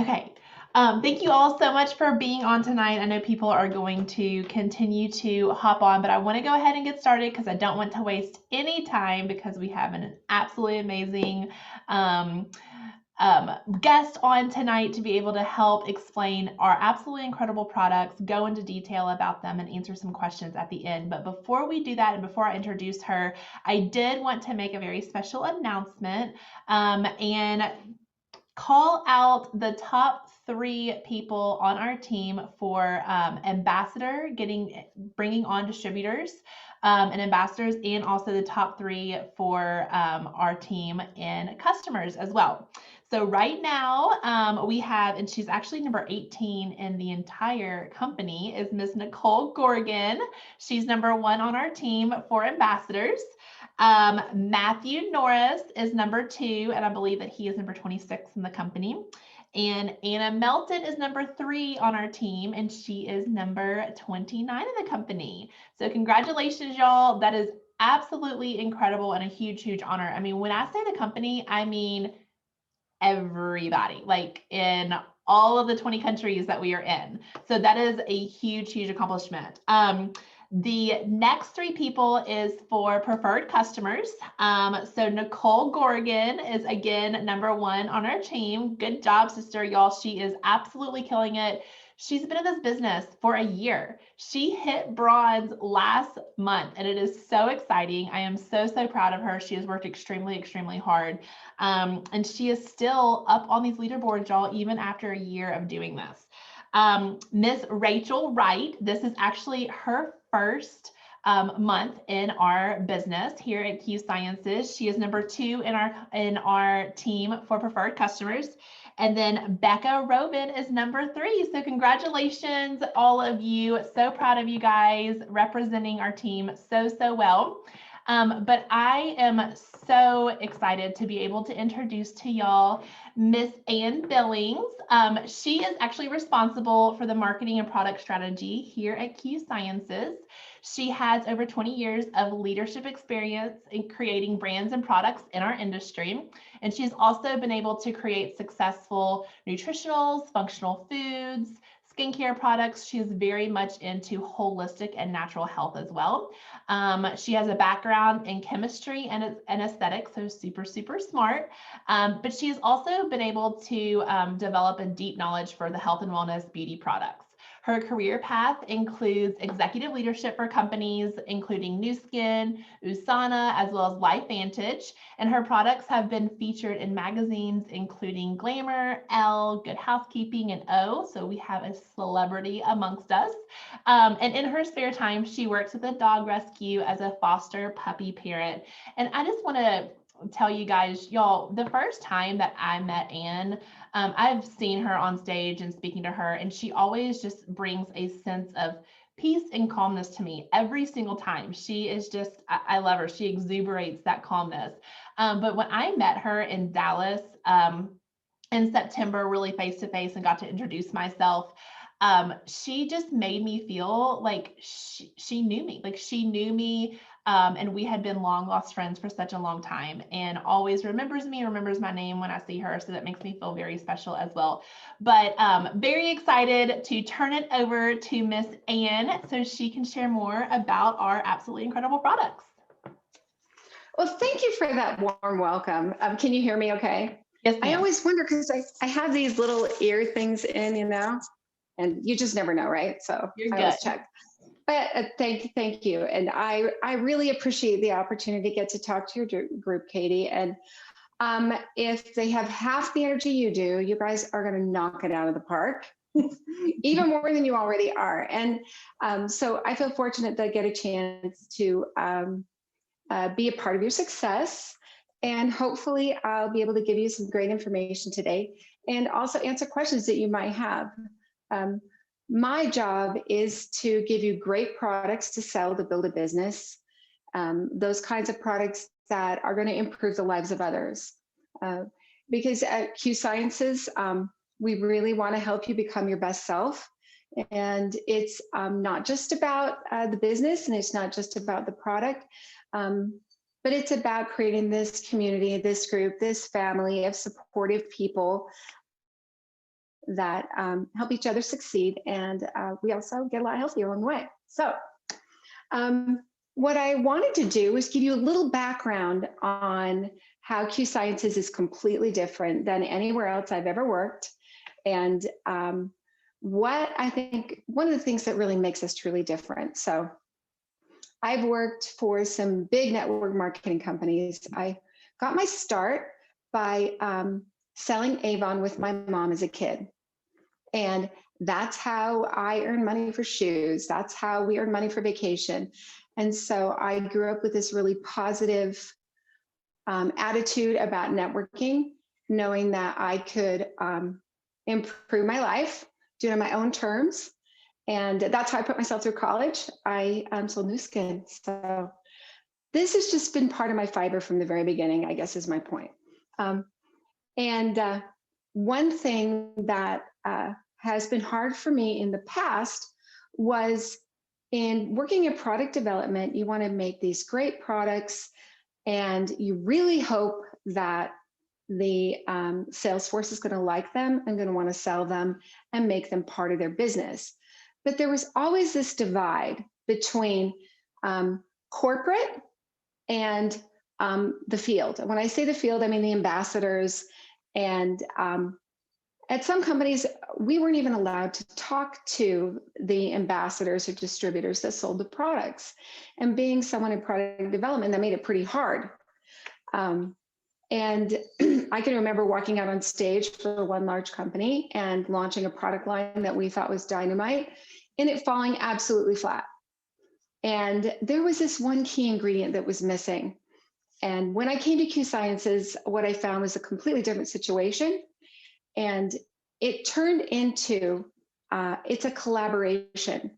Okay. Thank you all so much for being on tonight. I know people are going to continue to hop on, but I want to go ahead and get started because I don't want to waste any time because we have an absolutely amazing um, guest on tonight to be able to help explain our absolutely incredible products, go into detail about them, and answer some questions at the end. But before we do that and before I introduce her, I did want to make a very special announcement and call out the top 3 people on our team for ambassador, bringing on distributors and ambassadors, and also the top 3 for our team and customers as well. So right now we have, and she's actually number 18 in the entire company, is Miss Nicole Gorgon. She's number 1 on our team for ambassadors. Matthew Norris is number 2, and I believe that he is number 26 in the company. And Anna Melton is number 3 on our team, and she is number 29 in the company. So congratulations, y'all. That is absolutely incredible and a huge, huge honor. I mean, when I say the company, I mean everybody, like in all of the 20 countries that we are in. So that is a huge, huge accomplishment. The next 3 people is for preferred customers. So Nicole Gorgon is again number 1 on our team. Good job, sister, y'all. She is absolutely killing it. She's been in this business for a year. She hit bronze last month, and it is so exciting. I am so, so proud of her. She has worked extremely, extremely hard. And she is still up on these leaderboards, y'all, even after a year of doing this. Miss Rachel Wright, this is actually her first month in our business here at Q Sciences. She is number 2 in our team for preferred customers. And then Becca Robin is number 3. So congratulations, all of you. So proud of you guys representing our team so, so well. But I am so excited to be able to introduce to y'all Miss Ann Billings. She is actually responsible for the marketing and product strategy here at Q Sciences. She has over 20 years of leadership experience in creating brands and products in our industry. And she's also been able to create successful nutritionals, functional foods, skincare products. She is very much into holistic and natural health as well. She has a background in chemistry and aesthetics, so super, super smart. But she has also been able to develop a deep knowledge for the health and wellness beauty products. Her career path includes executive leadership for companies, including Nu Skin, USANA, as well as LifeVantage. And her products have been featured in magazines, including Glamour, Elle, Good Housekeeping, and O. So we have a celebrity amongst us. And in her spare time, she works with a dog rescue as a foster puppy parent. And I just want to tell you guys, y'all, the first time that I met Ann, I've seen her on stage and speaking to her, and she always just brings a sense of peace and calmness to me every single time. She is just, I love her. She exuberates that calmness. But when I met her in Dallas in September, really face to face, and got to introduce myself, she just made me feel like she knew me, like she knew me. And we had been long lost friends for such a long time, and always remembers me, remembers my name when I see her. So that makes me feel very special as well. But very excited to turn it over to Miss Ann so she can share more about our absolutely incredible products. Well, thank you for that warm welcome. Can you hear me okay? Yes, ma'am. I always wonder because I have these little ear things in, and you just never know, right? So You're I good. always check. But thank you. And I really appreciate the opportunity to get to talk to your group, Katie. And if they have half the energy you do, you guys are going to knock it out of the park, even more than you already are. And so I feel fortunate that I get a chance to be a part of your success. And hopefully I'll be able to give you some great information today and also answer questions that you might have. My job is to give you great products to sell to build a business, those kinds of products that are going to improve the lives of others. Because at Q Sciences, we really want to help you become your best self. And it's not just about the business, and it's not just about the product, but it's about creating this community, this group, this family of supportive people that help each other succeed. And we also get a lot healthier along the way. So what I wanted to do is give you a little background on how Q Sciences is completely different than anywhere else I've ever worked. And what I think one of the things that really makes us truly different. So I've worked for some big network marketing companies. I got my start by selling Avon with my mom as a kid. And that's how I earned money for shoes. That's how we earned money for vacation. And so I grew up with this really positive attitude about networking, knowing that I could improve my life, do it on my own terms. And that's how I put myself through college. I sold new skin. So this has just been part of my fiber from the very beginning, I guess is my point. And one thing that has been hard for me in the past was in working in product development. You want to make these great products and you really hope that the sales force is going to like them and going to want to sell them and make them part of their business. But there was always this divide between corporate and the field. When I say the field, I mean the ambassadors. And at some companies, we weren't even allowed to talk to the ambassadors or distributors that sold the products. And being someone in product development, that made it pretty hard. And I can remember walking out on stage for one large company and launching a product line that we thought was dynamite and it falling absolutely flat. And there was this one key ingredient that was missing. And when I came to Q Sciences, what I found was a completely different situation. And it turned into, it's a collaboration.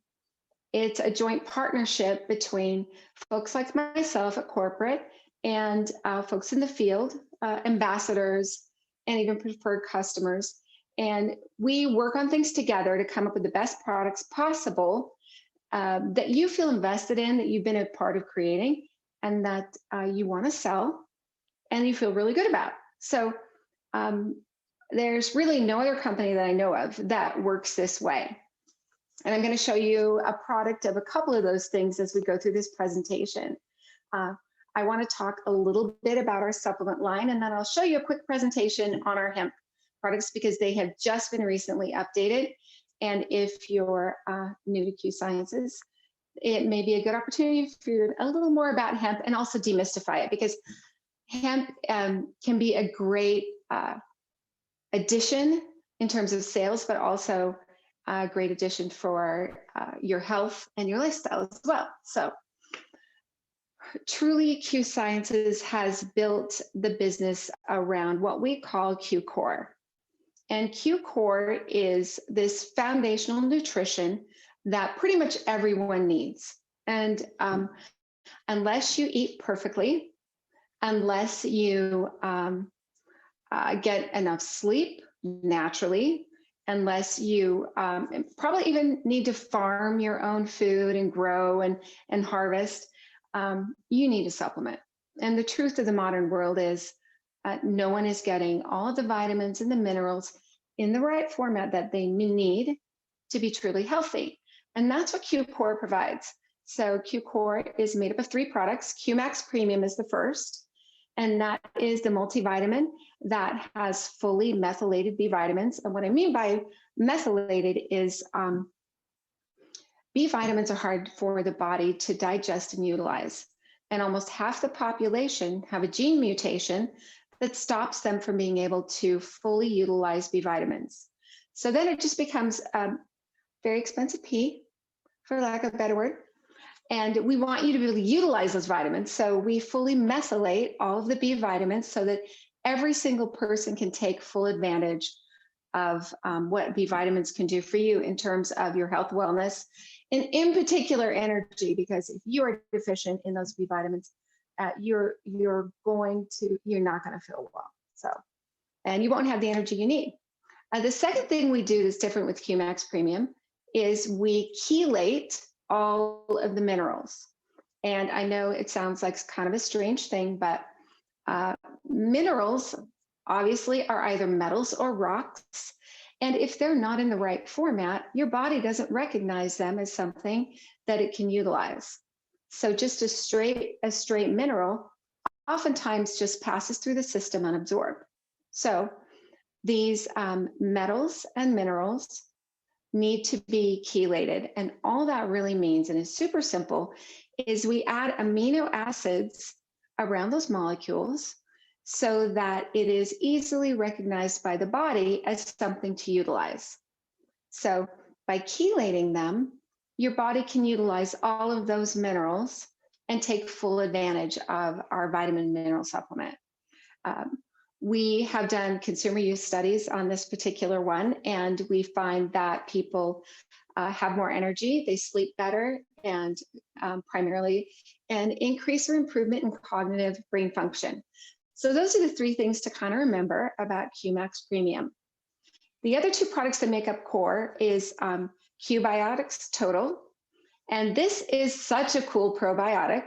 It's a joint partnership between folks like myself at corporate and folks in the field, ambassadors, and even preferred customers. And we work on things together to come up with the best products possible that you feel invested in, that you've been a part of creating, and that you want to sell and you feel really good about. So there's really no other company that I know of that works this way. And I'm going to show you a product of a couple of those things as we go through this presentation. I want to talk a little bit about our supplement line, and then I'll show you a quick presentation on our hemp products because they have just been recently updated. And if you're new to Q Sciences, it may be a good opportunity for you to learn a little more about hemp and also demystify it, because hemp can be a great addition in terms of sales, but also a great addition for your health and your lifestyle as well. So truly, Q Sciences has built the business around what we call Q Core. And Q Core is this foundational nutrition that pretty much everyone needs. And unless you eat perfectly, unless you get enough sleep naturally, unless you probably even need to farm your own food and grow and harvest, you need a supplement. And the truth of the modern world is no one is getting all of the vitamins and the minerals in the right format that they need to be truly healthy. And that's what Q Core provides. So Q Core is made up of 3 products. Q Max Premium is the first, and that is the multivitamin that has fully methylated B vitamins. And what I mean by methylated is B vitamins are hard for the body to digest and utilize. And almost half the population have a gene mutation that stops them from being able to fully utilize B vitamins. So then it just becomes very expensive pee, for lack of a better word. And we want you to be able to utilize those vitamins. So we fully methylate all of the B vitamins so that every single person can take full advantage of what B vitamins can do for you in terms of your health, wellness, and in particular energy, because if you are deficient in those B vitamins, you're not going to feel well. So, and you won't have the energy you need. The second thing we do that's different with Q Max Premium is we chelate all of the minerals. And I know it sounds like kind of a strange thing, but minerals obviously are either metals or rocks. And if they're not in the right format, your body doesn't recognize them as something that it can utilize. So just a straight mineral oftentimes just passes through the system unabsorbed. So these metals and minerals need to be chelated. And all that really means, and is super simple, is we add amino acids around those molecules so that it is easily recognized by the body as something to utilize. So by chelating them, your body can utilize all of those minerals and take full advantage of our vitamin mineral supplement. Um, we have done consumer use studies on this particular one, and we find that people have more energy, they sleep better, and primarily an increase or improvement in cognitive brain function. So those are the three things to kind of remember about QMax Premium. The other two products that make up Core is Qbiotics Total. And this is such a cool probiotic.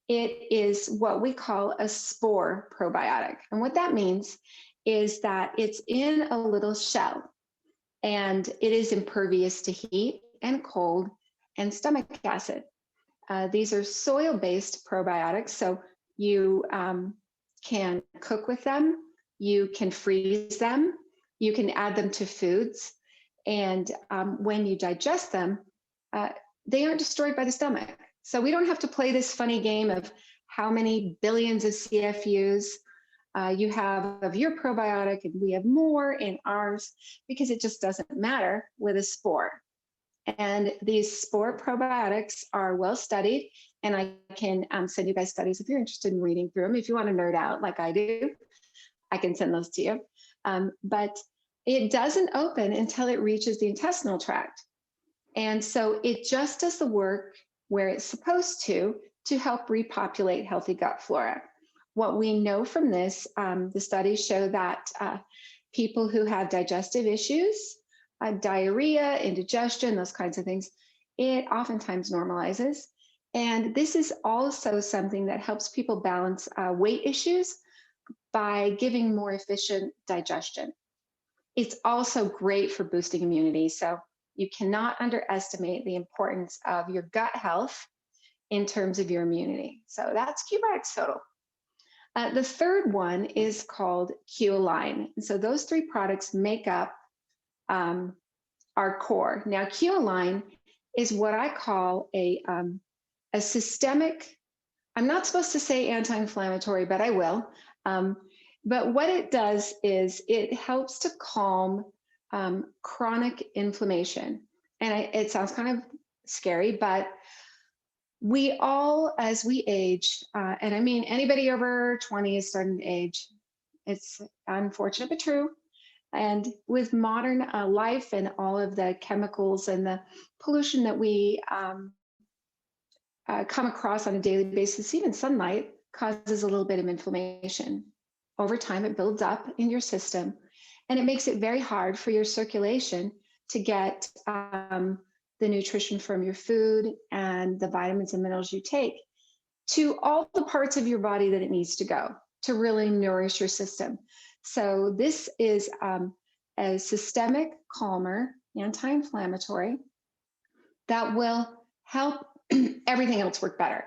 It is what we call a spore probiotic. And what that means is that it's in a little shell and it is impervious to heat and cold and stomach acid. These are soil-based probiotics, so you can cook with them, you can freeze them, you can add them to foods, and when you digest them, they aren't destroyed by the stomach. So we don't have to play this funny game of how many billions of CFUs you have of your probiotic, and we have more in ours, because it just doesn't matter with a spore. And these spore probiotics are well studied, and I can send you guys studies if you're interested in reading through them. If you want to nerd out like I do, I can send those to you. But it doesn't open until it reaches the intestinal tract. And so it just does the work where it's supposed to help repopulate healthy gut flora. What we know from this, the studies show that people who have digestive issues, diarrhea, indigestion, those kinds of things, it oftentimes normalizes. And this is also something that helps people balance weight issues by giving more efficient digestion. It's also great for boosting immunity. So you cannot underestimate the importance of your gut health in terms of your immunity. So that's Qbiotics Total. The third one is called Q-Align. And so those three products make up our core. Now, Q-Align is what I call a systemic, I'm not supposed to say anti-inflammatory, but I will. But what it does is it helps to calm chronic inflammation. And it sounds kind of scary, but we all, as we age, and I mean, anybody over 20 is starting to age. It's unfortunate, but true. And with modern life and all of the chemicals and the pollution that we come across on a daily basis, even sunlight causes a little bit of inflammation. Over time, it builds up in your system, and it makes it very hard for your circulation to get the nutrition from your food and the vitamins and minerals you take to all the parts of your body that it needs to go to really nourish your system. So this is a systemic calmer, anti-inflammatory that will help everything else work better.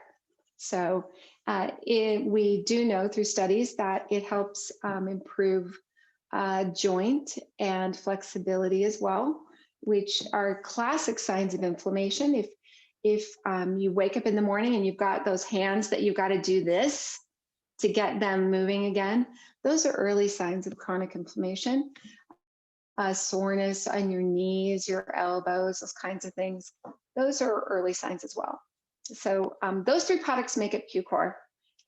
So we do know through studies that it helps improve joint and flexibility as well, which are classic signs of inflammation. If you wake up in the morning and you've got those hands that you've got to do this to get them moving again, those are early signs of chronic inflammation. Soreness on your knees, your elbows, those kinds of things, those are early signs as well. So those three products make up Q-Core.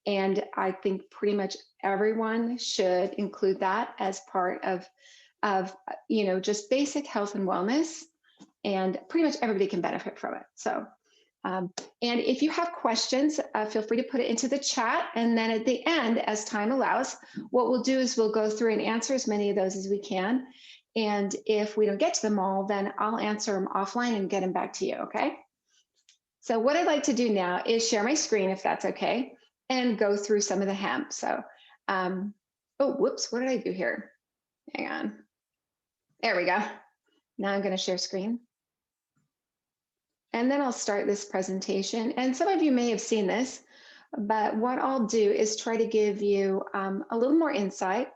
And I think pretty much everyone should include that as part of just basic health and wellness, and pretty much everybody can benefit from it. So, and if you have questions, feel free to put it into the chat. And then at the end, as time allows, what we'll do is we'll go through and answer as many of those as we can. And if we don't get to them all, then I'll answer them offline and get them back to you, okay? So what I'd like to do now is share my screen, if that's okay, and go through some of the hemp. So, oh, whoops, what did I do here? Hang on. There we go. Now I'm going to share screen. And then I'll start this presentation. And some of you may have seen this, but what I'll do is try to give you a little more insight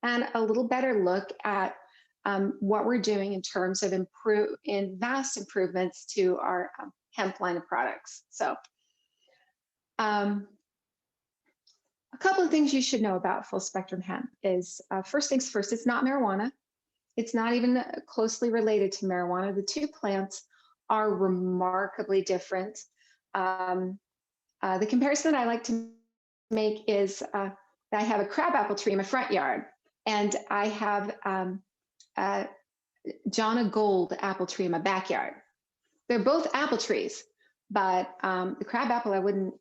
and a little better look at what we're doing in terms of vast improvements to our hemp line of products. So a couple of things you should know about full spectrum hemp is first things first, it's not marijuana. It's not even closely related to marijuana. The two plants are remarkably different. The comparison I like to make is I have a crabapple tree in my front yard, and I have Jonna Gold apple tree in my backyard. They're both apple trees, but the crabapple, I wouldn't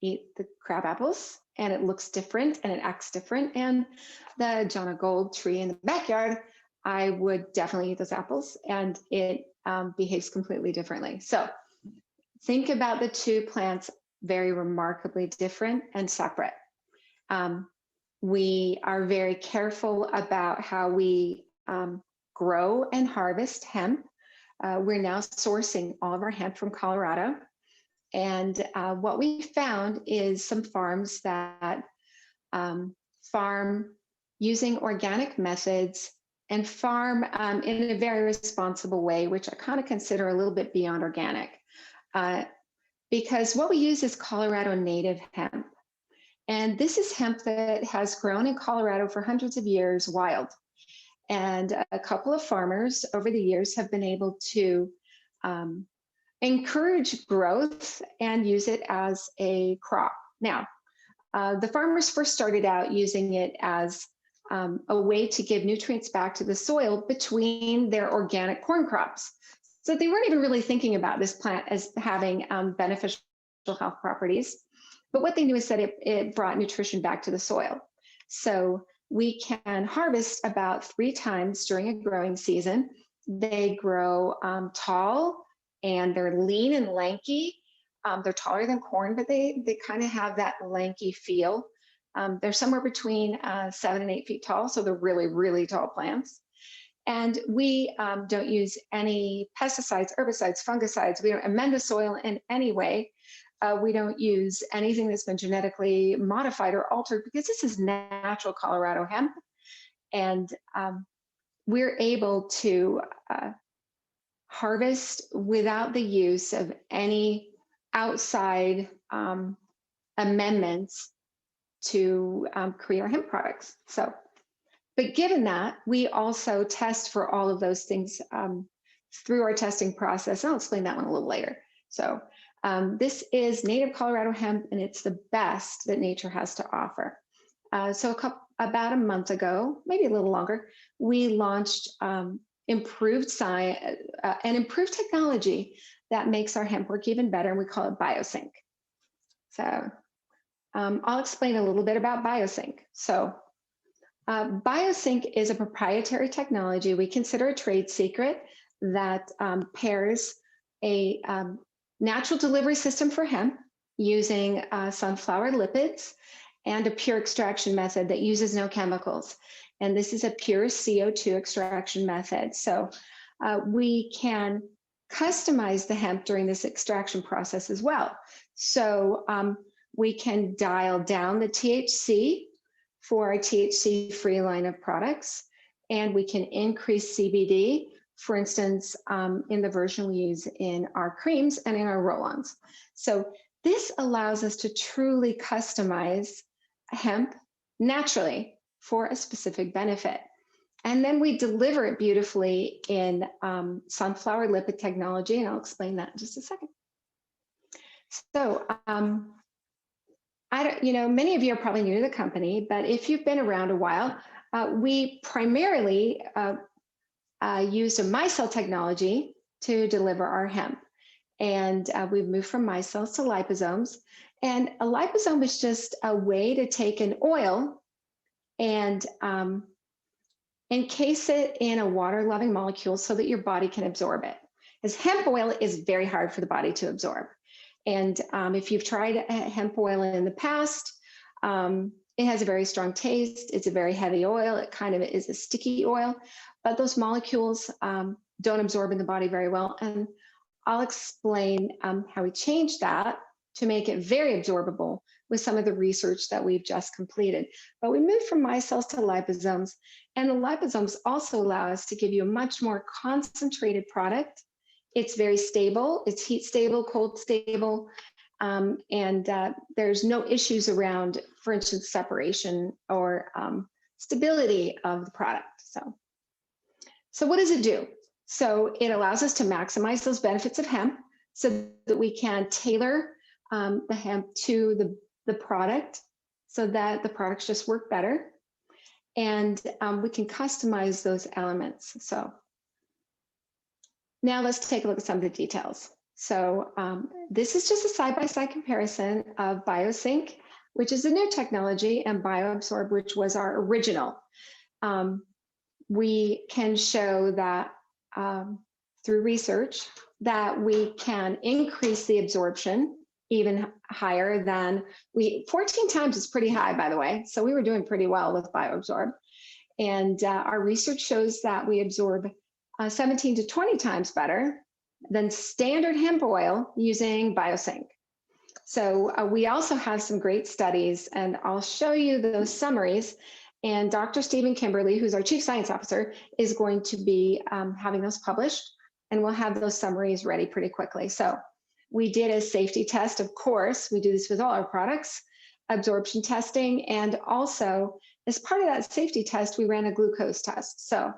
eat the crab apples, and it looks different and it acts different. And the Jonna Gold tree in the backyard, I would definitely eat those apples, and it behaves completely differently. So think about the two plants very remarkably different and separate. We are very careful about how we grow and harvest hemp. We're now sourcing all of our hemp from Colorado. And what we found is some farms that farm using organic methods and farm in a very responsible way, which I kind of consider a little bit beyond organic. Because what we use is Colorado native hemp. And this is hemp that has grown in Colorado for hundreds of years wild. And a couple of farmers over the years have been able to encourage growth and use it as a crop. Now, the farmers first started out using it as a way to give nutrients back to the soil between their organic corn crops. So they weren't even really thinking about this plant as having beneficial health properties. But what they knew is that it brought nutrition back to the soil. So we can harvest about 3 times during a growing season. They grow tall, and they're lean and lanky. They're taller than corn, but they kind of have that lanky feel. They're somewhere between 7 and 8 feet tall, so they're really, really tall plants. And we don't use any pesticides, herbicides, fungicides. We don't amend the soil in any way. We don't use anything that's been genetically modified or altered, because this is natural Colorado hemp. And we're able to harvest without the use of any outside amendments to create our hemp products. So, but given that, we also test for all of those things through our testing process. I'll explain that one a little later. So this is native Colorado hemp, and it's the best that nature has to offer. So about a month ago, maybe a little longer, we launched improved science, an improved technology that makes our hemp work even better, and we call it BioSync. So I'll explain a little bit about BioSync. So BioSync is a proprietary technology we consider a trade secret that pairs a natural delivery system for hemp using sunflower lipids and a pure extraction method that uses no chemicals. And this is a pure CO2 extraction method. So we can customize the hemp during this extraction process as well. So we can dial down the THC for a THC-free line of products, and we can increase CBD, for instance, in the version we use in our creams and in our roll-ons. So this allows us to truly customize hemp naturally for a specific benefit. And then we deliver it beautifully in sunflower lipid technology, and I'll explain that in just a second. So many of you are probably new to the company, but if you've been around a while, we primarily used a micelle technology to deliver our hemp. And we've moved from micelles to liposomes. And a liposome is just a way to take an oil and encase it in a water-loving molecule so that your body can absorb it. Because hemp oil is very hard for the body to absorb. And if you've tried hemp oil in the past, It has a very strong taste. It's a very heavy oil. It kind of is a sticky oil, but those molecules don't absorb in the body very well. And I'll explain how we changed that to make it very absorbable with some of the research that we've just completed. But we moved from micelles to liposomes, and the liposomes also allow us to give you a much more concentrated product. It's very stable. It's heat stable, cold stable, and there's no issues around, for instance, separation or stability of the product. So what does it do? So it allows us to maximize those benefits of hemp so that we can tailor the hemp to the product so that the products just work better. And we can customize those elements. So now let's take a look at some of the details. So this is just a side-by-side comparison of BioSync, which is a new technology, and BioAbsorb, which was our original. We can show that through research that we can increase the absorption even higher than 14 times is pretty high, by the way. So we were doing pretty well with BioAbsorb. And our research shows that we absorb 17 to 20 times better than standard hemp oil using BioSync. So we also have some great studies, and I'll show you those summaries. And Dr. Stephen Kimberly, who's our Chief Science Officer, is going to be having those published, and we'll have those summaries ready pretty quickly. So we did a safety test, of course. We do this with all our products, absorption testing, and also as part of that safety test, we ran a glucose test. So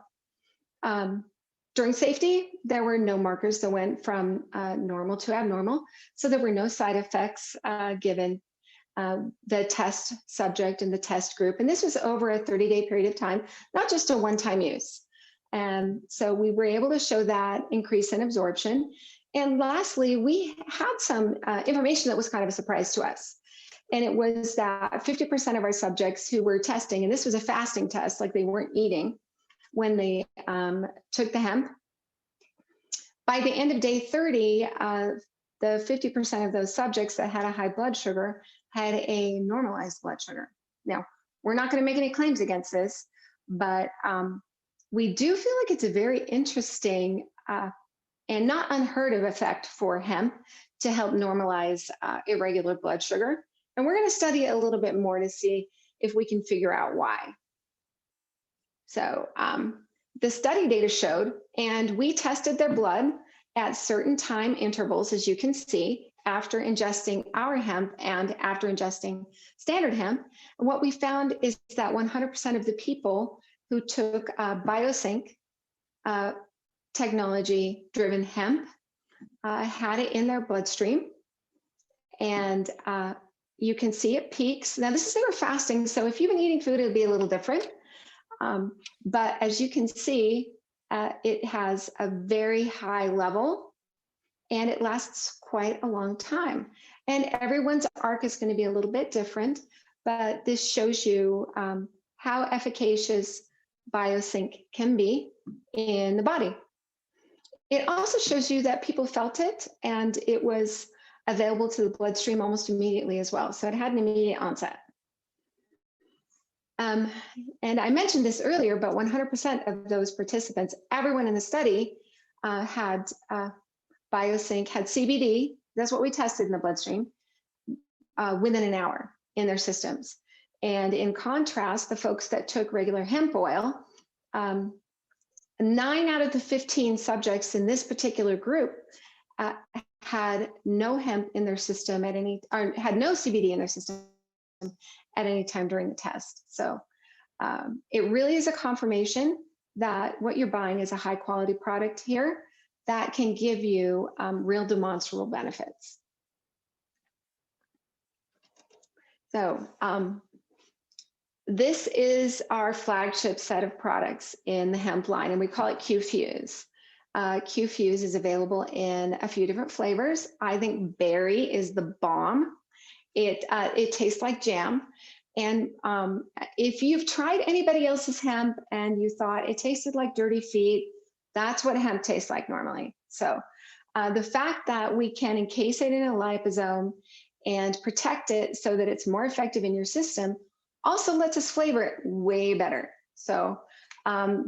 during safety, there were no markers that went from normal to abnormal. So there were no side effects given the test subject and the test group. And this was over a 30-day period of time, not just a one-time use. And so we were able to show that increase in absorption. And lastly, we had some information that was kind of a surprise to us. And it was that 50% of our subjects who were testing, and this was a fasting test, like they weren't eating when they took the hemp. By the end of day 30, the 50% of those subjects that had a high blood sugar had a normalized blood sugar. Now, we're not going to make any claims against this, but we do feel like it's a very interesting and not unheard of effect for hemp to help normalize irregular blood sugar. And we're going to study it a little bit more to see if we can figure out why. So the study data showed, and we tested their blood at certain time intervals, as you can see, after ingesting our hemp and after ingesting standard hemp. And what we found is that 100% of the people who took BioSync technology-driven hemp had it in their bloodstream. And you can see it peaks. Now, this is they were fasting, so if you've been eating food, it'll be a little different. But as you can see, it has a very high level, and it lasts quite a long time. And everyone's arc is going to be a little bit different, but this shows you how efficacious BioSync can be in the body. It also shows you that people felt it, and it was available to the bloodstream almost immediately as well. So it had an immediate onset. And I mentioned this earlier, but 100% of those participants, everyone in the study had BioSync, had CBD, that's what we tested in the bloodstream, within an hour in their systems. And in contrast, the folks that took regular hemp oil, 9 out of the 15 subjects in this particular group had no hemp in their system at any, or had no CBD in their system at any time during the test. So it really is a confirmation that what you're buying is a high quality product here that can give you real demonstrable benefits. So this is our flagship set of products in the hemp line, and we call it Q-Fuse. Q-Fuse is available in a few different flavors. I think berry is the bomb. It tastes like jam. And if you've tried anybody else's hemp and you thought it tasted like dirty feet, that's what hemp tastes like normally. So the fact that we can encase it in a liposome and protect it so that it's more effective in your system also lets us flavor it way better. So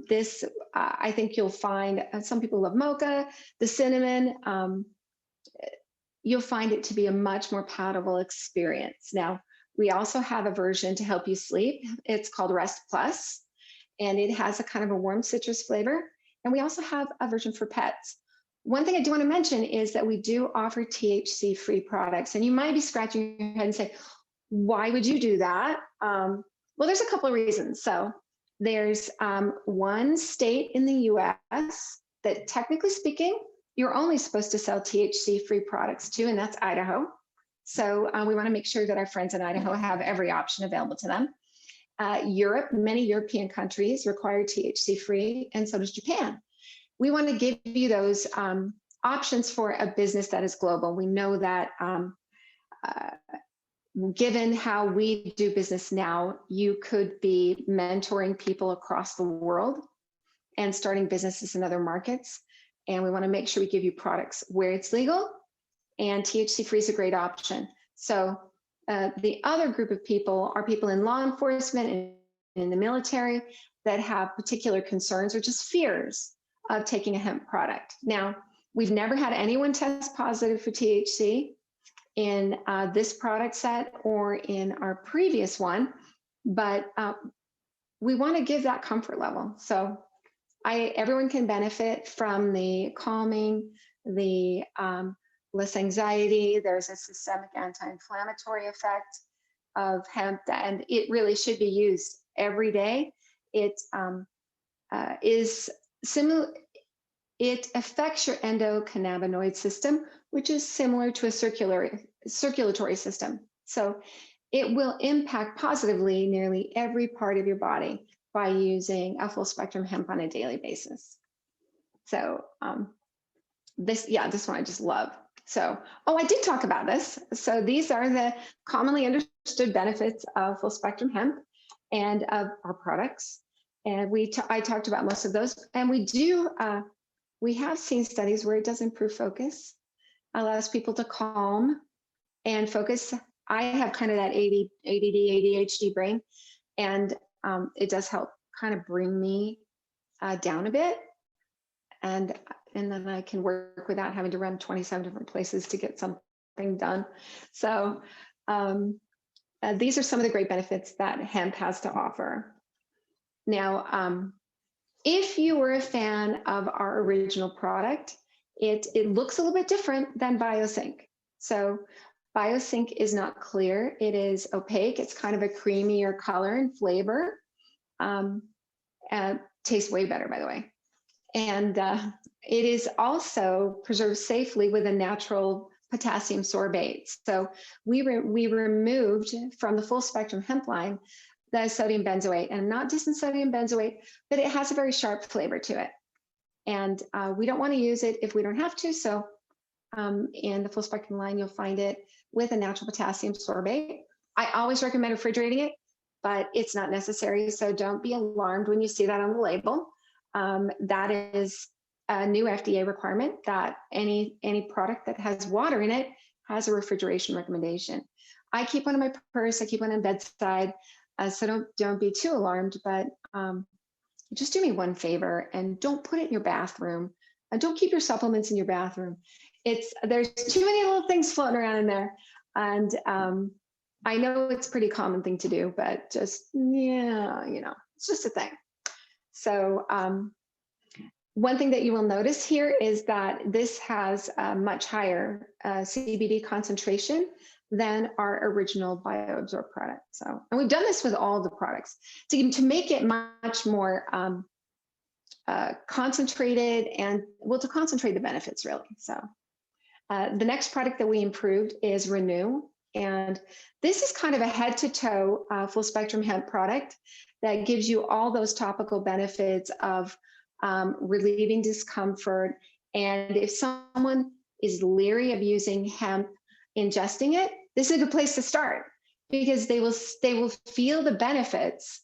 this, I think you'll find some people love mocha, the cinnamon. You'll find it to be a much more palatable experience. Now, we also have a version to help you sleep. It's called Rest Plus, and it has a kind of a warm citrus flavor. And we also have a version for pets. One thing I do want to mention is that we do offer THC-free products. And you might be scratching your head and say, why would you do that? Well, there's a couple of reasons. So there's one state in the US that, technically speaking, you're only supposed to sell THC-free products to, and that's Idaho. So we want to make sure that our friends in Idaho have every option available to them. Europe, many European countries require THC-free, and so does Japan. We want to give you those options for a business that is global. We know that given how we do business now, you could be mentoring people across the world and starting businesses in other markets. And we want to make sure we give you products where it's legal, and THC-free is a great option. So the other group of people are people in law enforcement and in the military that have particular concerns or just fears of taking a hemp product. Now, we've never had anyone test positive for THC in this product set or in our previous one, but we want to give that comfort level. So everyone can benefit from the calming, the less anxiety. There's a systemic anti-inflammatory effect of hemp, and it really should be used every day. It is similar. It affects your endocannabinoid system, which is similar to a circulatory system. So it will impact positively nearly every part of your body by using a full spectrum hemp on a daily basis. So this one I just love. So, I did talk about this. So these are the commonly understood benefits of full spectrum hemp and of our products. And I talked about most of those. And we have seen studies where it does improve focus, allows people to calm and focus. I have kind of that ADD, ADHD brain, and it does help kind of bring me down a bit. And then I can work without having to run 27 different places to get something done. So these are some of the great benefits that hemp has to offer. Now, if you were a fan of our original product, it looks a little bit different than BioSync. So BioSync is not clear. It is opaque. It's kind of a creamier color and flavor. Tastes way better, by the way. And it is also preserved safely with a natural potassium sorbate. So we removed from the full spectrum hemp line the sodium benzoate, and not just in sodium benzoate, but it has a very sharp flavor to it. And we don't want to use it if we don't have to. So in the full spectrum line, you'll find it with a natural potassium sorbate. I always recommend refrigerating it, but it's not necessary. So don't be alarmed when you see that on the label. That is a new FDA requirement that any product that has water in it has a refrigeration recommendation. I keep one in my purse. I keep one on bedside. So don't be too alarmed, but just do me one favor and don't put it in your bathroom. Don't keep your supplements in your bathroom. There's too many little things floating around in there. And I know it's a pretty common thing to do, but just, it's just a thing. So one thing that you will notice here is that this has a much higher CBD concentration than our original BioAbsorb product. So, and we've done this with all the products to make it much more concentrated and to concentrate the benefits really. So the next product that we improved is Renew. And this is kind of a head to toe full spectrum hemp product that gives you all those topical benefits of relieving discomfort. And if someone is leery of using hemp, ingesting it, this is a good place to start because they will feel the benefits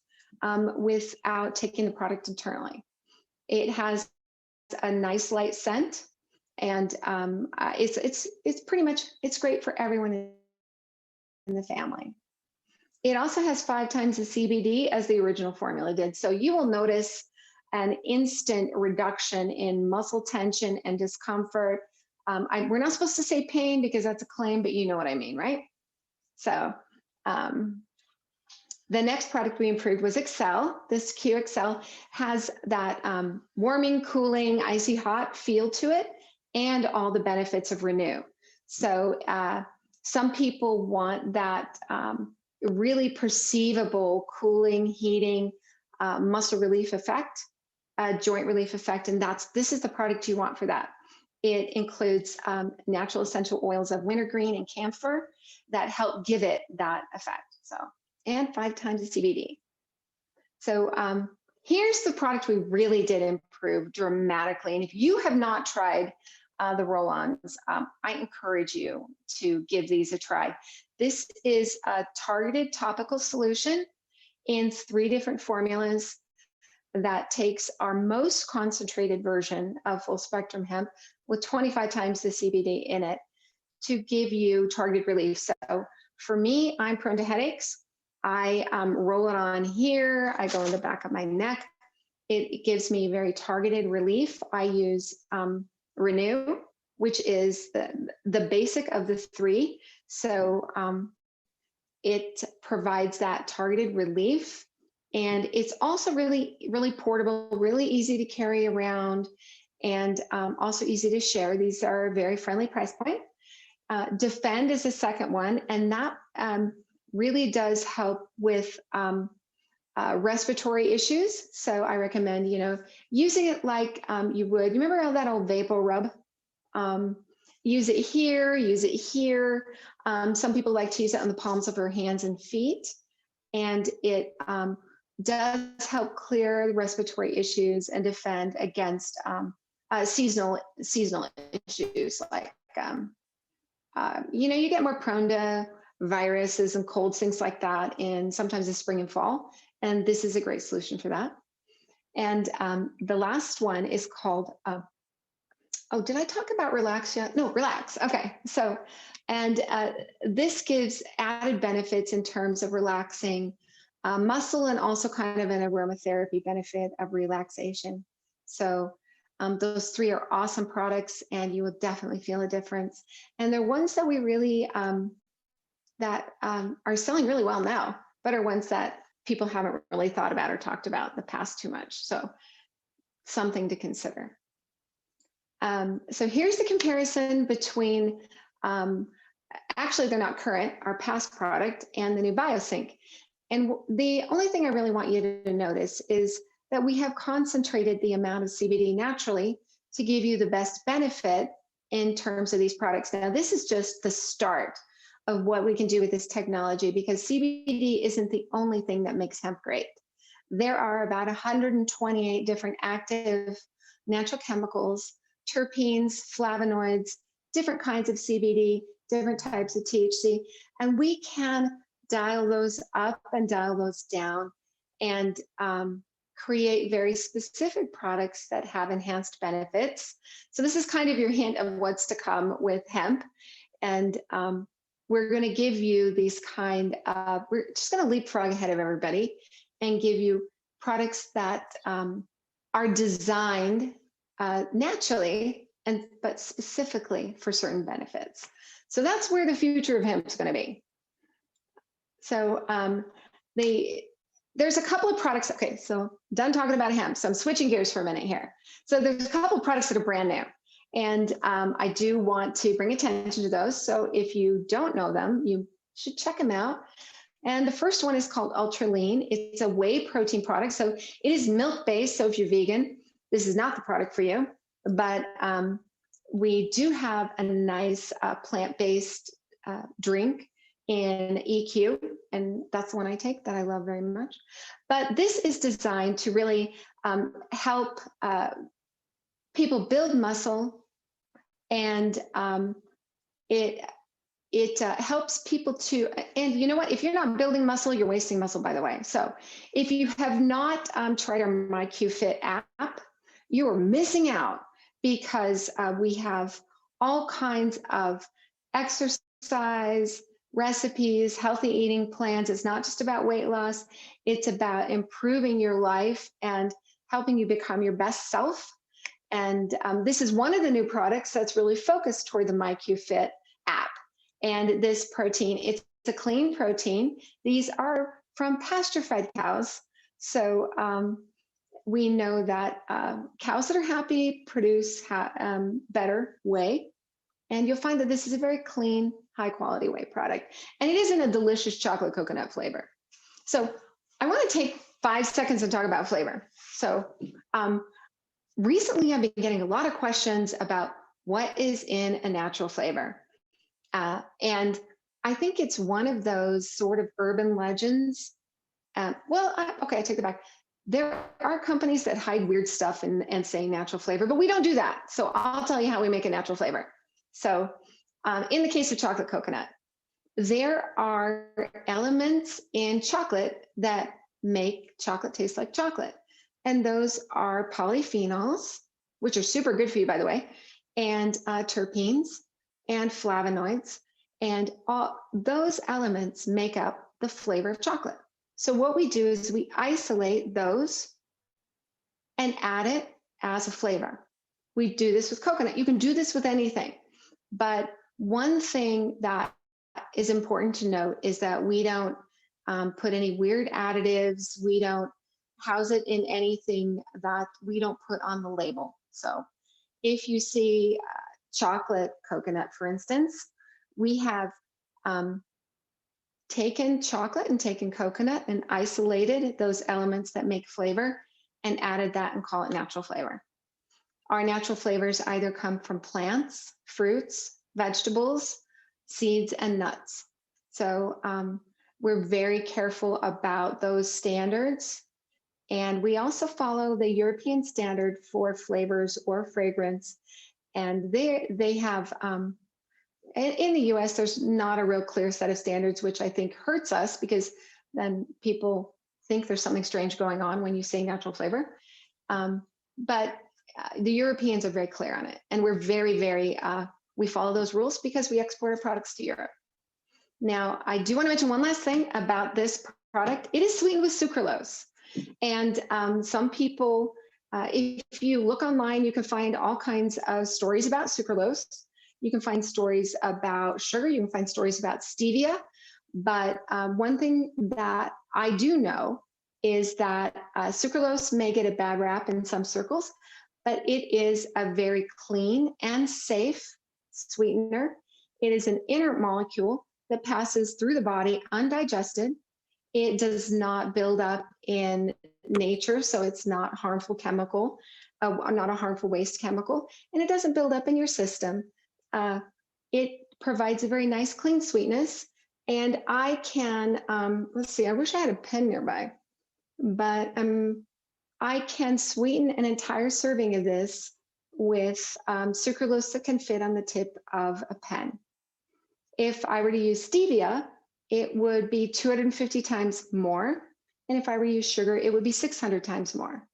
without taking the product internally. It has a nice light scent, and it's pretty much, it's great for everyone in the family. It also has 5 times the CBD as the original formula did. So you will notice an instant reduction in muscle tension and discomfort. We're not supposed to say pain because that's a claim, but you know what I mean, right? So um, the next product we improved was Excel. This QXL has that warming, cooling, icy hot feel to it and all the benefits of Renew. So some people want that really perceivable cooling, heating, muscle relief effect, joint relief effect, and this is the product you want for that. It includes natural essential oils of wintergreen and camphor that help give it that effect. So, and 5 times the CBD. So here's the product we really did improve dramatically. And if you have not tried the roll-ons, I encourage you to give these a try. This is a targeted topical solution in 3 different formulas that takes our most concentrated version of full spectrum hemp with 25 times the CBD in it to give you targeted relief. So for me, I'm prone to headaches. I roll it on here. I go in the back of my neck. It gives me very targeted relief. I use Renew, which is the basic of the 3. So it provides that targeted relief. And it's also really, really portable, really easy to carry around, and also easy to share. These are a very friendly price point. Defend is the second one, and that really does help with respiratory issues. So I recommend, using it like you would. You remember all that old Vapor Rub? Use it here, use it here. Some people like to use it on the palms of their hands and feet, and it does help clear the respiratory issues and defend against seasonal issues like you get more prone to viruses and colds, things like that, in sometimes the spring and fall, and this is a great solution for that. And the last one is called oh, did I talk about Relax yet? No, Relax. Okay. So, and this gives added benefits in terms of relaxing muscle, and also kind of an aromatherapy benefit of relaxation. So those 3 are awesome products, and you will definitely feel a difference. And they're ones that we really, are selling really well now, but are ones that people haven't really thought about or talked about in the past too much. So something to consider. So here's the comparison between, actually they're not current, our past product and the new BioSync. And the only thing I really want you to notice is that we have concentrated the amount of CBD naturally to give you the best benefit in terms of these products. Now, this is just the start of what we can do with this technology, because CBD isn't the only thing that makes hemp great. There are about 128 different active natural chemicals, terpenes, flavonoids, different kinds of CBD, different types of THC, and we can dial those up and dial those down and create very specific products that have enhanced benefits. So this is kind of your hint of what's to come with hemp. And we're going to give you these we're just going to leapfrog ahead of everybody and give you products that are designed naturally, but specifically for certain benefits. So that's where the future of hemp is going to be. So there's a couple of products. Okay, so done talking about hemp. So I'm switching gears for a minute here. So there's a couple of products that are brand new, and I do want to bring attention to those. So if you don't know them, you should check them out. And the first one is called Ultra Lean. It's a whey protein product. So it is milk-based. So if you're vegan, this is not the product for you. But we do have a nice plant-based drink in EQ, and that's the one I take that I love very much. But this is designed to really help people build muscle, and it helps people to, and you know what, if you're not building muscle, you're wasting muscle, by the way. So if you have not tried our MyQFit app, you are missing out, because we have all kinds of exercise, recipes, healthy eating plans. It's not just about weight loss, it's about improving your life and helping you become your best self. And this is one of the new products that's really focused toward the MyQFit app. And this protein, it's a clean protein. These are from pasture-fed cows. So we know that cows that are happy produce better whey. And you'll find that this is a very clean, high quality whey product. And it is in a delicious chocolate coconut flavor. So I want to take 5 seconds and talk about flavor. So recently I've been getting a lot of questions about what is in a natural flavor. And I think it's one of those sort of urban legends. Okay, I take it back. There are companies that hide weird stuff and say natural flavor, but we don't do that. So I'll tell you how we make a natural flavor. So in the case of chocolate coconut, there are elements in chocolate that make chocolate taste like chocolate. And those are polyphenols, which are super good for you, by the way, and terpenes and flavonoids. And all those elements make up the flavor of chocolate. So what we do is we isolate those and add it as a flavor. We do this with coconut. You can do this with anything. But one thing that is important to note is that we don't put any weird additives. We don't house it in anything that we don't put on the label. So if you see chocolate coconut, for instance, we have taken chocolate and taken coconut and isolated those elements that make flavor and added that and call it natural flavor. Our natural flavors either come from plants, fruits, vegetables, seeds, and nuts. So we're very careful about those standards. And we also follow the European standard for flavors or fragrance. And they have, in the US, there's not a real clear set of standards, which I think hurts us because then people think there's something strange going on when you say natural flavor. But the Europeans are very clear on it. And we're very, we follow those rules because we export our products to Europe. Now, I do want to mention one last thing about this product. It is sweetened with sucralose. And some people, if you look online, you can find all kinds of stories about sucralose. You can find stories about sugar. You can find stories about stevia. But one thing that I do know is that sucralose may get a bad rap in some circles, but it is a very clean and safe sweetener. It is an inert molecule that passes through the body undigested. It does not build up in nature, so it's not harmful chemical, not a harmful waste chemical, and it doesn't build up in your system. It provides a very nice, clean sweetness. And I can, let's see, I wish I had a pen nearby, but I can sweeten an entire serving of this with sucralose that can fit on the tip of a pen. If I were to use stevia, it would be 250 times more. And if I were to use sugar, it would be 600 times more.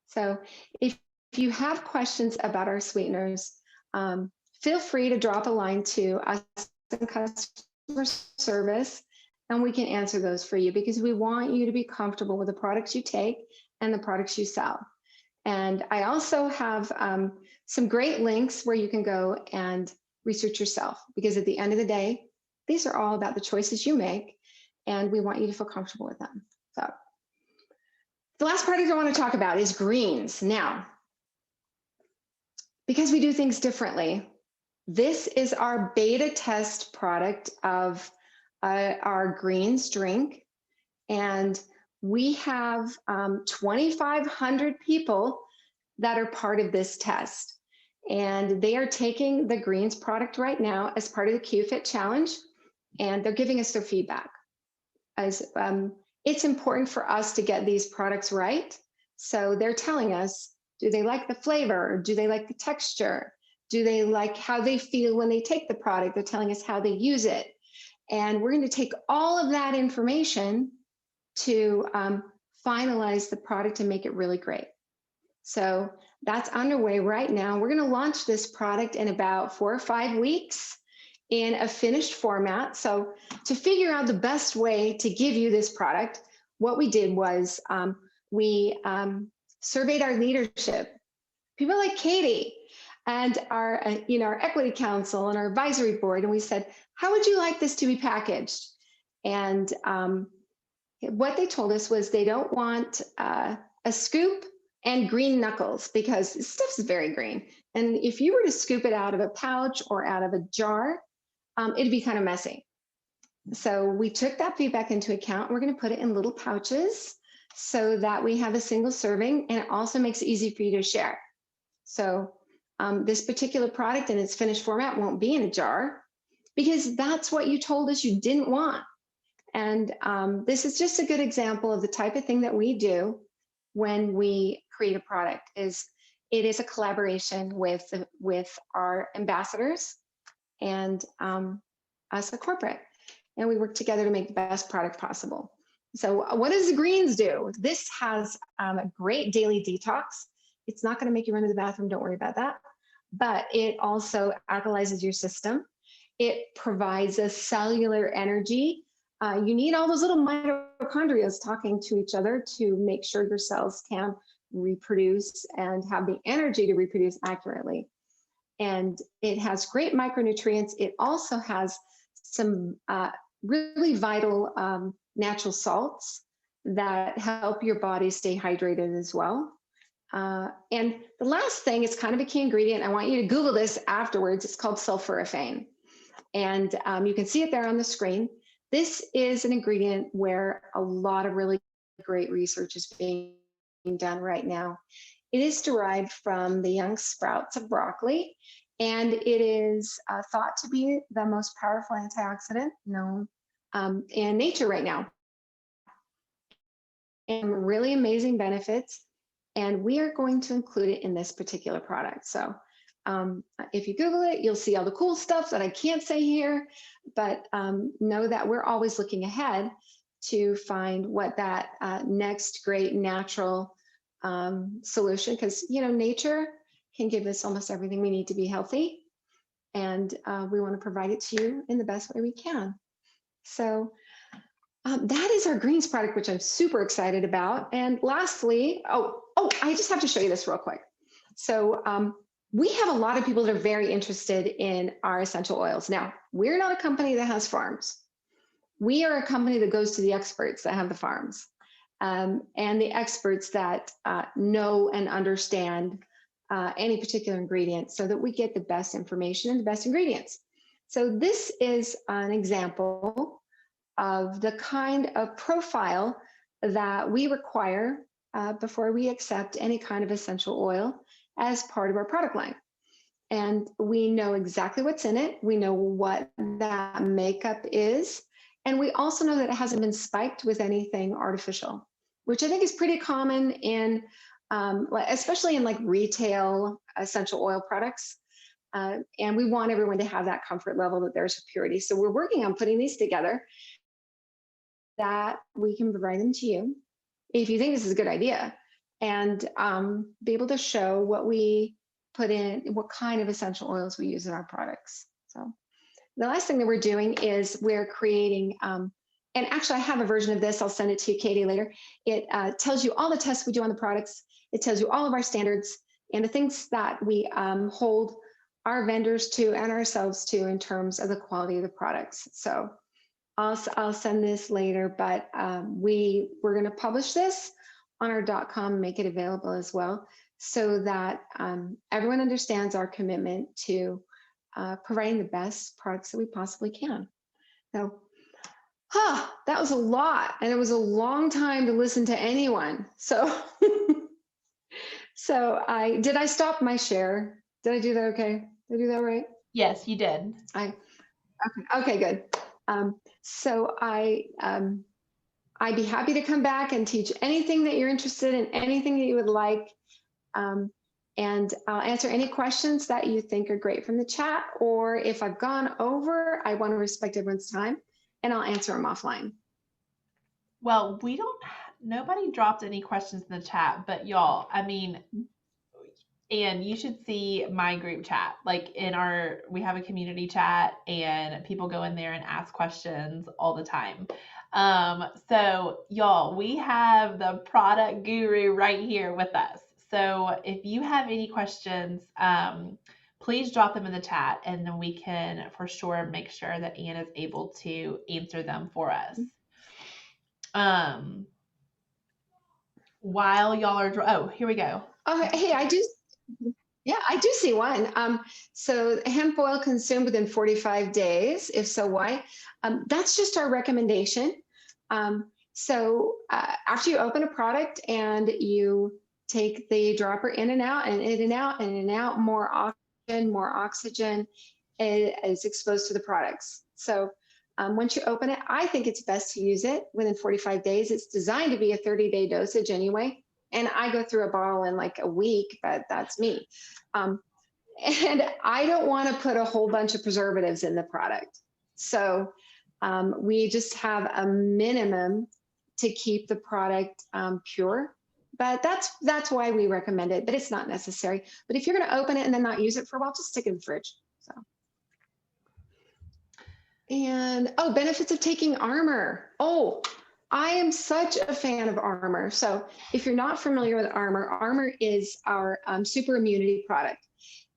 So if you have questions about our sweeteners, feel free to drop a line to us in customer service, and we can answer those for you because we want you to be comfortable with the products you take and the products you sell. And I also have some great links where you can go and research yourself, because at the end of the day, these are all about the choices you make, and we want you to feel comfortable with them. So the last product I want to talk about is greens. Now, because we do things differently, this is our beta test product of our greens drink. And we have 2,500 people that are part of this test. And they are taking the greens product right now as part of the QFit challenge, and they're giving us their feedback. As it's important for us to get these products right. So they're telling us, do they like the flavor? Do they like the texture? Do they like how they feel when they take the product? They're telling us how they use it. And we're going to take all of that information to finalize the product and make it really great. So that's underway right now. We're going to launch this product in about 4 or 5 weeks. in a finished format. So to figure out the best way to give you this product, what we did was we surveyed our leadership, people like Katie and our, our equity council and our advisory board. And we said, how would you like this to be packaged? And what they told us was they don't want a scoop and green knuckles because this stuff is very green. And if you were to scoop it out of a pouch or out of a jar, it'd be kind of messy. So we took that feedback into account. We're going to put it in little pouches so that we have a single serving, and it also makes it easy for you to share. So this particular product in its finished format won't be in a jar because that's what you told us you didn't want. And this is just a good example of the type of thing that we do when we create a product. It is a collaboration with our ambassadors and us, a corporate, and we work together to make the best product possible. So what does the greens do? This has a great daily detox. It's not going to make you run to the bathroom, don't worry about that. But it also alkalizes your system. It provides a cellular energy. You need all those little mitochondria talking to each other to make sure your cells can reproduce and have the energy to reproduce accurately. And it has great micronutrients. It also has some really vital natural salts that help your body stay hydrated as well. And the last thing is kind of a key ingredient. I want you to Google this afterwards. It's called sulforaphane. And you can see it there on the screen. This is an ingredient where a lot of really great research is being done right now. It is derived from the young sprouts of broccoli, and it is thought to be the most powerful antioxidant known in nature right now. And really amazing benefits, and we are going to include it in this particular product. So if you Google it, you'll see all the cool stuff that I can't say here, but know that we're always looking ahead to find what that next great natural solution, because nature can give us almost everything we need to be healthy, and we want to provide it to you in the best way we can. So that is our greens product, which I'm super excited about. And lastly, I just have to show you this real quick. So we have a lot of people that are very interested in our essential oils. Now, we're not a company that has farms. We are a company that goes to the experts that have the farms, and the experts that know and understand any particular ingredient so that we get the best information and the best ingredients. So this is an example of the kind of profile that we require before we accept any kind of essential oil as part of our product line. And we know exactly what's in it. We know what that makeup is. And we also know that it hasn't been spiked with anything artificial, which I think is pretty common in, especially in like retail essential oil products. And we want everyone to have that comfort level that there's purity. So we're working on putting these together that we can provide them to you if you think this is a good idea, and be able to show what we put in, what kind of essential oils we use in our products. So the last thing that we're doing is we're creating, and actually I have a version of this, I'll send it to you, Katie, later. It tells you all the tests we do on the products. It tells you all of our standards and the things that we hold our vendors to and ourselves to in terms of the quality of the products. So I'll send this later, but we're going to publish this on our .com, make it available as well, so that everyone understands our commitment to providing the best products that we possibly can. So, that was a lot, and it was a long time to listen to anyone. So, did I stop my share? Did I do that okay? Did I do that right? Yes, you did. Okay, good. So I'd be happy to come back and teach anything that you're interested in, anything that you would like. And I'll answer any questions that you think are great from the chat, or if I've gone over, I want to respect everyone's time, and I'll answer them offline. Well, nobody dropped any questions in the chat, but y'all, I mean, And you should see my group chat. Like we have a community chat and people go in there and ask questions all the time. So y'all, we have the product guru right here with us. So if you have any questions, please drop them in the chat and then we can for sure make sure that Anne is able to answer them for us. While y'all are, oh, here we go. Hey, I do. Yeah, I do see one. So hemp oil consumed within 45 days. If so, why? That's just our recommendation. After you open a product and you take the dropper in and out and in and out and in and out, more oxygen is exposed to the products. So once you open it, I think it's best to use it within 45 days. It's designed to be a 30-day dosage anyway. And I go through a bottle in like a week, but that's me. And I don't want to put a whole bunch of preservatives in the product. So we just have a minimum to keep the product pure. But that's why we recommend it, but it's not necessary. But if you're going to open it and then not use it for a while, just stick it in the fridge. So. And benefits of taking Armor. I am such a fan of Armor. So if you're not familiar with Armor, Armor is our super immunity product.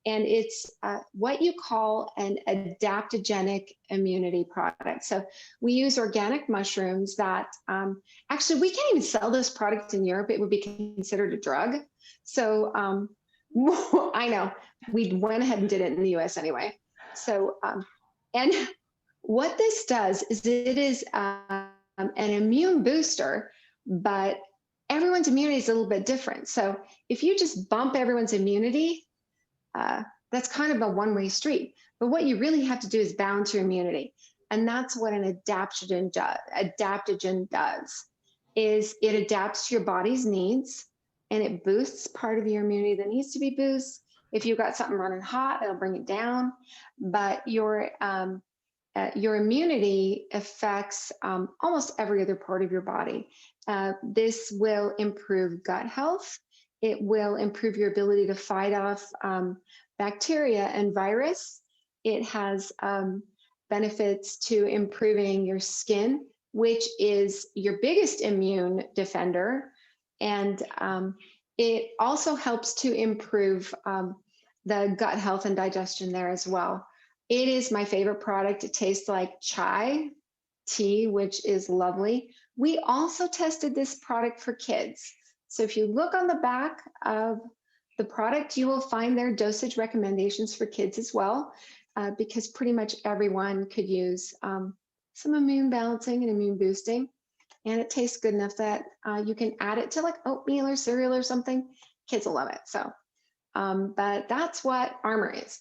And it's what you call an adaptogenic immunity product. So we use organic mushrooms that actually we can't even sell this product in Europe. It would be considered a drug. So I know we went ahead and did it in the US anyway. So, and what this does is it is an immune booster, but everyone's immunity is a little bit different. So if you just bump everyone's immunity, that's kind of a one-way street. But what you really have to do is balance your immunity. And that's what an adaptogen does, is it adapts to your body's needs and it boosts part of your immunity that needs to be boosted. If you've got something running hot, it'll bring it down. But your immunity affects almost every other part of your body. This will improve gut health. It will improve your ability to fight off bacteria and virus. It has benefits to improving your skin, which is your biggest immune defender. And it also helps to improve the gut health and digestion there as well. It is my favorite product. It tastes like chai tea, which is lovely. We also tested this product for kids. So if you look on the back of the product, you will find their dosage recommendations for kids as well, because pretty much everyone could use some immune balancing and immune boosting. And it tastes good enough that you can add it to like oatmeal or cereal or something. Kids will love it. So, but that's what Armor is.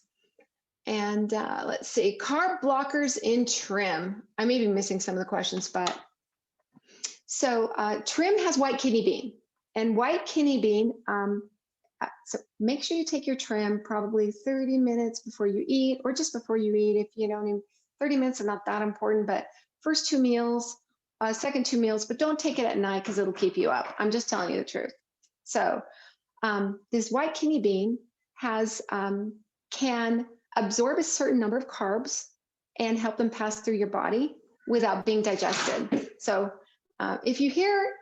And let's see, carb blockers in trim. I may be missing some of the questions, but so trim has white kidney bean. And white kidney bean, so make sure you take your trim probably 30 minutes before you eat, or just before you eat. If you don't need 30 minutes are not that important, but first 2 meals, second 2 meals, but don't take it at night because it'll keep you up. I'm just telling you the truth. So this white kidney bean can absorb a certain number of carbs and help them pass through your body without being digested. So if you hear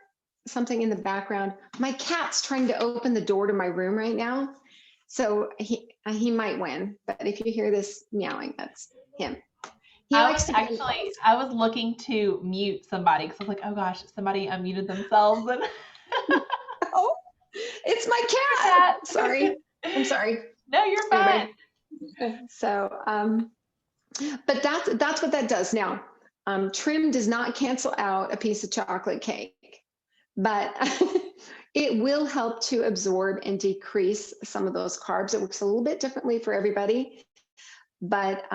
something in the background, my cat's trying to open the door to my room right now. So he might win, but if you hear this meowing, that's him. I was looking to mute somebody because I was like, oh gosh, somebody unmuted themselves. And oh, it's my cat. Sorry. I'm sorry. No, you're fine. Anyway, so, but that's what that does. Now, trim does not cancel out a piece of chocolate cake, but it will help to absorb and decrease some of those carbs. It works a little bit differently for everybody, but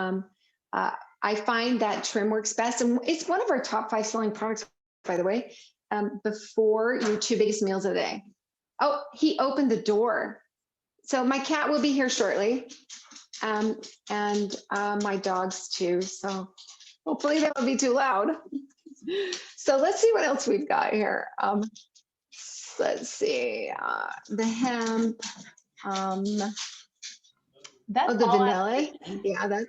I find that trim works best. And it's one of our top 5 selling products, by the way, before your 2 biggest meals of the day. Oh, he opened the door. So my cat will be here shortly, and my dogs too. So hopefully that won't be too loud. So let's see what else we've got here. Let's see, the hemp. That's the all vanilla. I see Yeah,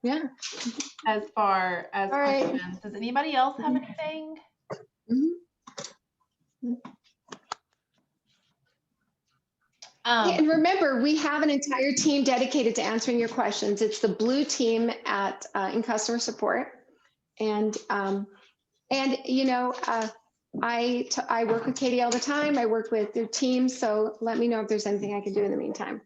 yeah. as far as All right. questions. Does anybody else have anything? And remember, we have an entire team dedicated to answering your questions. It's the blue team at in customer support, and you know, I work with Katie all the time. I work with their team, so let me know if there's anything I can do in the meantime.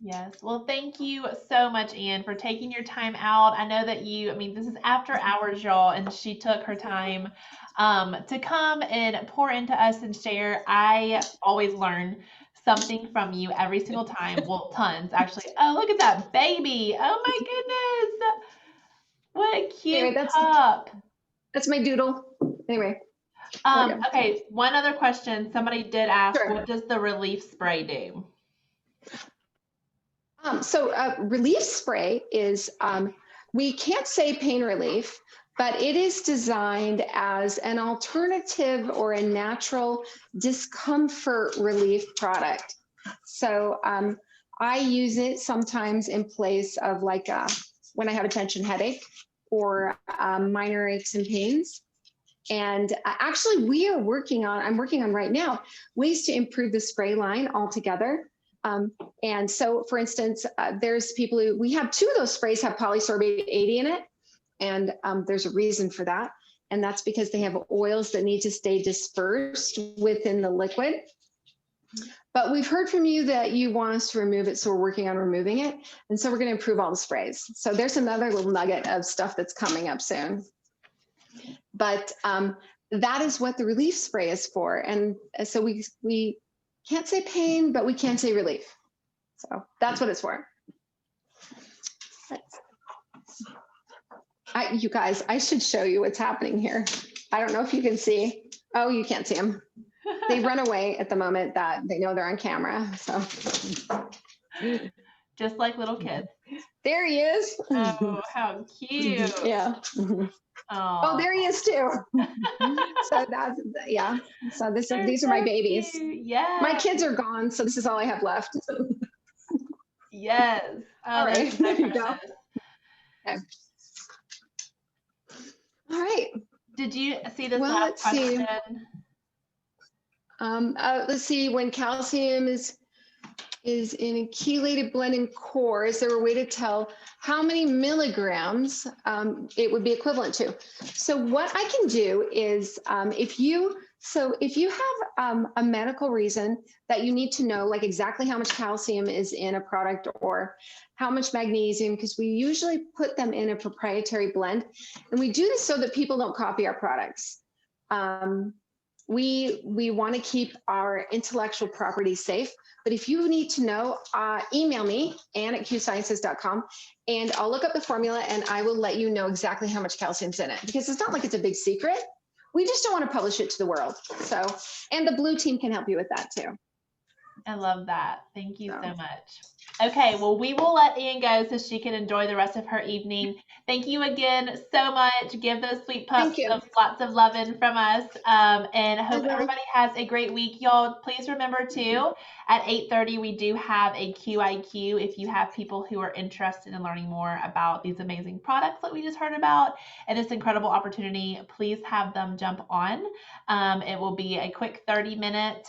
Yes. Well, thank you so much, Ann, for taking your time out. I know that I mean, this is after hours, y'all, and she took her time to come and pour into us and share. I always learn something from you every single time. Well, tons, actually. Oh, look at that baby. Oh, my goodness. What a cute Anyway, pup. That's my doodle. Anyway. Okay, one other question. Somebody did ask, Sure. what does the relief spray do? So relief spray is, we can't say pain relief, but it is designed as an alternative or a natural discomfort relief product. So I use it sometimes in place of like when I have a tension headache or minor aches and pains. And actually, I'm working on right now ways to improve the spray line altogether. And so, for instance, there's people we have 2 of those sprays have polysorbate 80 in it. And there's a reason for that. And that's because they have oils that need to stay dispersed within the liquid. But we've heard from you that you want us to remove it, so we're working on removing it. And so we're going to improve all the sprays. So there's another little nugget of stuff that's coming up soon. But that is what the relief spray is for. And so we can't say pain, but we can say relief. So that's what it's for. You guys, I should show you what's happening here. I don't know if you can see. Oh, you can't see them. They run away at the moment that they know they're on camera. So just like little kids. There he is. Oh, how cute. Yeah. Oh, there he is too. So that's, yeah. So these are my babies. Yeah. My kids are gone, so this is all I have left. Yes. Oh, all right. So there you go. Okay. All right. Did you see this last question? Let's see. When calcium is in a chelated blend in core, is there a way to tell how many milligrams it would be equivalent to? So what I can do is if you have a medical reason that you need to know like exactly how much calcium is in a product or how much magnesium, because we usually put them in a proprietary blend, and we do this so that people don't copy our products. We want to keep our intellectual property safe. But if you need to know, email me, ann@qsciences.com, and I'll look up the formula and I will let you know exactly how much calcium's in it, because it's not like it's a big secret. We just don't want to publish it to the world. So, and the blue team can help you with that too. I love that. Thank you so much. Okay, well, we will let Ann go so she can enjoy the rest of her evening. Thank you again so much. Give those sweet pups lots of loving from us. And I hope everybody has a great week. Y'all, please remember too, at 8:30, we do have a QIQ if you have people who are interested in learning more about these amazing products that we just heard about and this incredible opportunity. Please have them jump on. It will be a quick 30-minute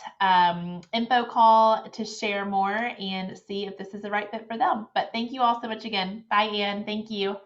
info call to share more and see if this is the right fit for them. But thank you all so much again. Bye, Ann. Thank you.